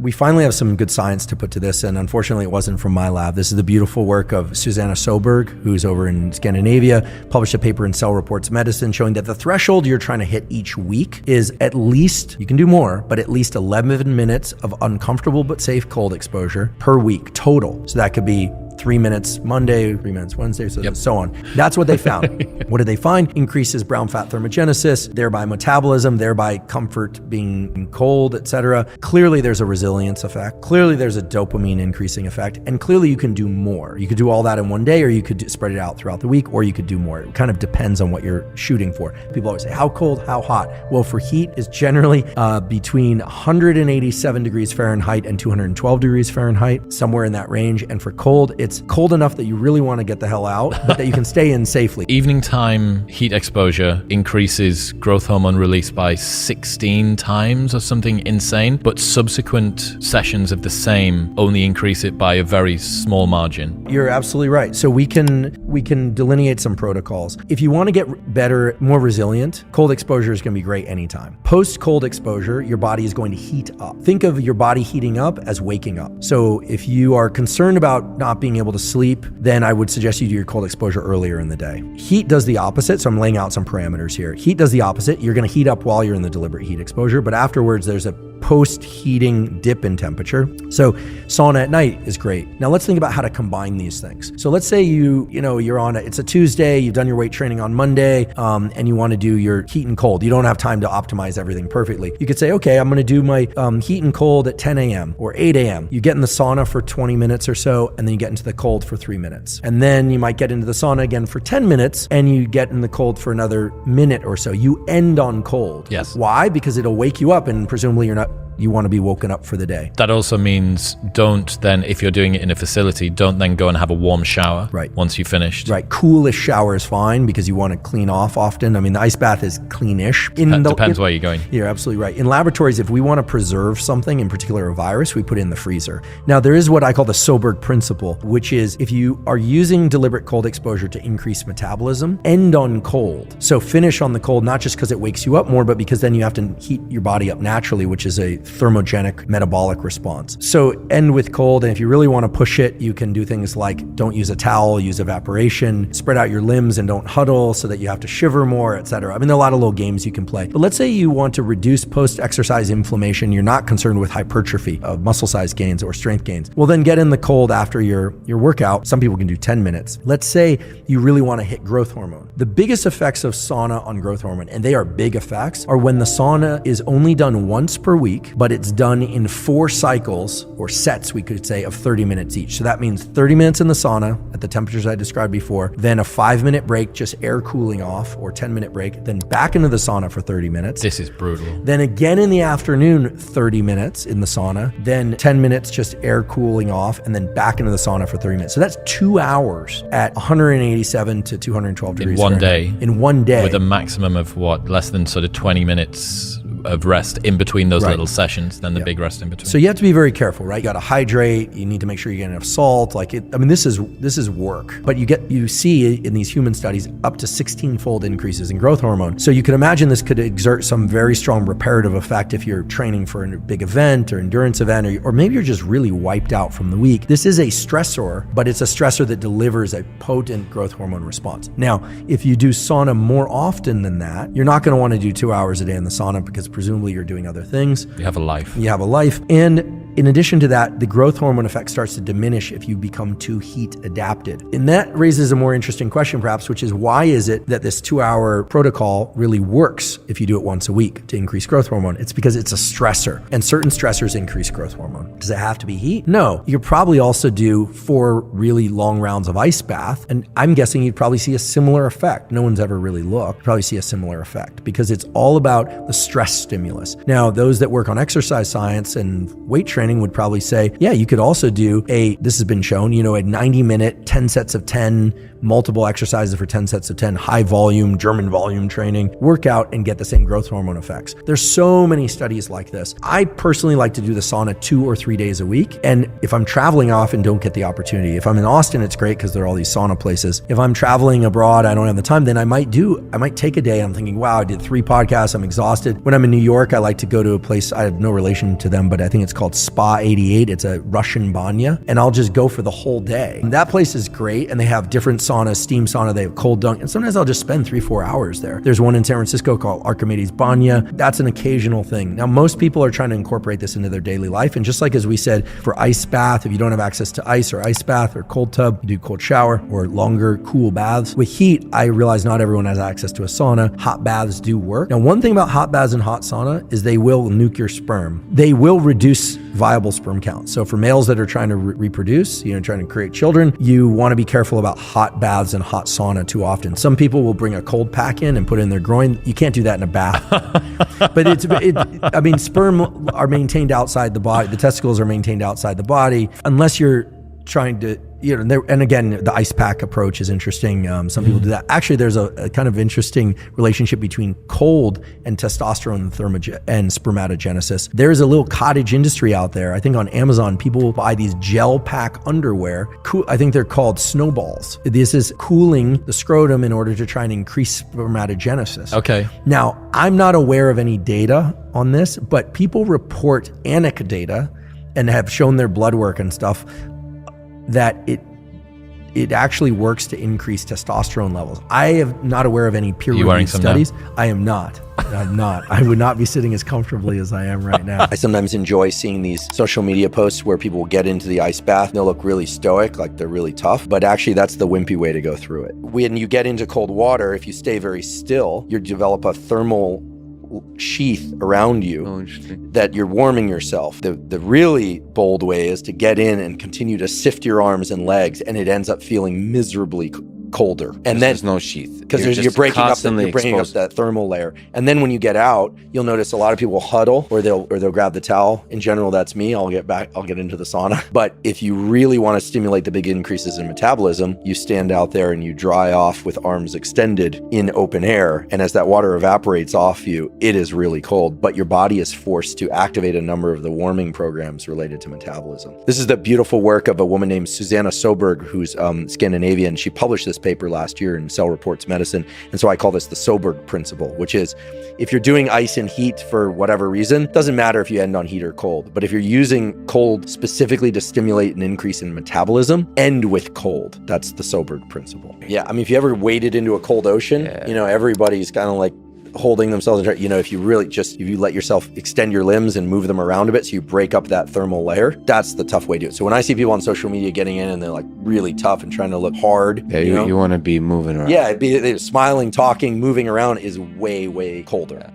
we finally have some good science to put to this, and unfortunately it wasn't from my lab. This is the beautiful work of Susanna Soberg, who's over in Scandinavia, published a paper in Cell Reports Medicine showing that the threshold you're trying to hit each week is at least, you can do more, but at least 11 minutes of uncomfortable but safe cold exposure per week total. So that could be 3 minutes Monday, 3 minutes Wednesday, so on. That's what they found. What did they find? Increases brown fat thermogenesis, thereby metabolism, thereby comfort being cold, etc. Clearly there's a resilience effect. Clearly there's a dopamine increasing effect. And clearly you can do more. You could do all that in one day, or you could spread it out throughout the week, or you could do more. It kind of depends on what you're shooting for. People always say, how cold, how hot? Well, for heat, it's generally between 187 degrees Fahrenheit and 212 degrees Fahrenheit, somewhere in that range. And for cold, it's cold enough that you really want to get the hell out, but that you can stay in safely. Evening time heat exposure increases growth hormone release by 16 times or something insane, but subsequent sessions of the same only increase it by a very small margin. You're absolutely right. So we can delineate some protocols. If you want to get better, more resilient, cold exposure is going to be great anytime. Post cold exposure, your body is going to heat up. Think of your body heating up as waking up. So if you are concerned about not being able to sleep, then I would suggest you do your cold exposure earlier in the day. Heat does the opposite. So I'm laying out some parameters here. Heat does the opposite. You're going to heat up while you're in the deliberate heat exposure, but afterwards there's a post-heating dip in temperature. So sauna at night is great. Now let's think about how to combine these things. So let's say you're on it's a Tuesday, you've done your weight training on Monday, and you want to do your heat and cold. You don't have time to optimize everything perfectly. You could say, okay, I'm going to do my heat and cold at 10 a.m. or 8 a.m. You get in the sauna for 20 minutes or so, and then you get into the cold for 3 minutes. And then you might get into the sauna again for 10 minutes, and you get in the cold for another minute or so. You end on cold. Yes. Why? Because it'll wake you up, and presumably you want to be woken up for the day. That also means don't then, if you're doing it in a facility, don't then go and have a warm shower once you've finished. Right. Coolish shower is fine because you want to clean off often. I mean, the ice bath is cleanish. Depends where you're going. You're absolutely right. In laboratories, if we want to preserve something, in particular a virus, we put it in the freezer. Now, there is what I call the Soberg principle, which is if you are using deliberate cold exposure to increase metabolism, end on cold. So finish on the cold, not just because it wakes you up more, but because then you have to heat your body up naturally, which is a thermogenic metabolic response. So end with cold, and if you really want to push it, you can do things like don't use a towel, use evaporation, spread out your limbs and don't huddle so that you have to shiver more, etc. I mean, there are a lot of little games you can play. But let's say you want to reduce post-exercise inflammation. You're not concerned with hypertrophy of muscle size gains or strength gains. Well, then get in the cold after your workout. Some people can do 10 minutes. Let's say you really want to hit growth hormone. The biggest effects of sauna on growth hormone, and they are big effects, are when the sauna is only done once per week, but it's done in 4 cycles or sets, we could say, of 30 minutes each. So that means 30 minutes in the sauna at the temperatures I described before, then a 5-minute break, just air cooling off, or 10-minute break, then back into the sauna for 30 minutes. This is brutal. Then again in the afternoon, 30 minutes in the sauna, then 10 minutes just air cooling off, and then back into the sauna for 30 minutes. So that's 2 hours at 187 to 212 degrees Fahrenheit. In one day. With a maximum of less than sort of 20 minutes of rest in between those little sessions, then the big rest in between. So you have to be very careful, right? You got to hydrate. You need to make sure you get enough salt. This is work, but you see in these human studies up to 16-fold increases in growth hormone. So you can imagine this could exert some very strong reparative effect if you're training for a big event or endurance event, or maybe you're just really wiped out from the week. This is a stressor, but it's a stressor that delivers a potent growth hormone response. Now, if you do sauna more often than that, you're not going to want to do 2 hours a day in the sauna because presumably you're doing other things. You have a life. And in addition to that, the growth hormone effect starts to diminish if you become too heat adapted. And that raises a more interesting question perhaps, which is why is it that this 2-hour protocol really works if you do it once a week to increase growth hormone? It's because it's a stressor, and certain stressors increase growth hormone. Does it have to be heat? No. You could probably also do 4 really long rounds of ice bath, and I'm guessing you'd probably see a similar effect. No one's ever really looked. Probably see a similar effect because it's all about the stress stimulus. Now, those that work on exercise science and weight training would probably say, yeah, you could also do this has been shown, a 90-minute, 10 sets of 10, multiple exercises for 10 sets of 10, high volume, German volume training, workout and get the same growth hormone effects. There's so many studies like this. I personally like to do the sauna 2 or 3 days a week. And if I'm traveling, I often don't get the opportunity. If I'm in Austin, it's great because there are all these sauna places. If I'm traveling abroad, I don't have the time, then I might take a day. I'm thinking, wow, I did 3 podcasts. I'm exhausted. When I'm in New York, I like to go to a place, I have no relation to them, but I think it's called Spa Spa 88. It's a Russian banya, and I'll just go for the whole day. And that place is great, and they have different saunas, steam sauna, they have cold dunk, and sometimes I'll just spend 3-4 hours there. There's one in San Francisco called Archimedes Banya. That's an occasional thing. Now, most people are trying to incorporate this into their daily life, and just like as we said, for ice bath, if you don't have access to ice or ice bath or cold tub, you do cold shower or longer cool baths. With heat, I realize not everyone has access to a sauna. Hot baths do work. Now, one thing about hot baths and hot sauna is they will nuke your sperm. They will reduce viable sperm count. So for males that are trying to reproduce, trying to create children, you want to be careful about hot baths and hot sauna too often. Some people will bring a cold pack in and put it in their groin. You can't do that in a bath. But sperm are maintained outside the body. The testicles are maintained outside the body unless you're trying to, and again, the ice pack approach is interesting. Some people do that. Actually, there's a kind of interesting relationship between cold and testosterone and spermatogenesis. There's a little cottage industry out there. I think on Amazon, people will buy these gel pack underwear. I think they're called snowballs. This is cooling the scrotum in order to try and increase spermatogenesis. Okay. Now, I'm not aware of any data on this, but people report anecdata and have shown their blood work and stuff that it actually works to increase testosterone levels. I am not aware of any peer-reviewed studies. Now? I am not. I'm not. I would not be sitting as comfortably as I am right now. I sometimes enjoy seeing these social media posts where people will get into the ice bath and they'll look really stoic, like they're really tough, but actually that's the wimpy way to go through it. When you get into cold water, if you stay very still, you develop a thermal sheath around you that you're warming yourself. The really bold way is to get in and continue to sift your arms and legs, and it ends up feeling miserably colder. And then there's no sheath because you're breaking up that thermal layer. And then when you get out, you'll notice a lot of people huddle or they'll grab the towel. In general, that's me. I'll get into the sauna. But if you really want to stimulate the big increases in metabolism, you stand out there and you dry off with arms extended in open air. And as that water evaporates off you, it is really cold, but your body is forced to activate a number of the warming programs related to metabolism. This is the beautiful work of a woman named Susanna Soberg, who's Scandinavian. She published this paper last year in Cell Reports Medicine. And so I call this the Soberg principle, which is if you're doing ice and heat for whatever reason, it doesn't matter if you end on heat or cold, but if you're using cold specifically to stimulate an increase in metabolism, end with cold. That's the Soberg principle. Yeah, if you ever waded into a cold ocean, everybody's kind of like holding themselves, if you let yourself extend your limbs and move them around a bit so you break up that thermal layer, that's the tough way to do it. So when I see people on social media getting in and they're like really tough and trying to look hard, you want to be moving around. Yeah, smiling, talking, moving around is way, way colder. Yeah.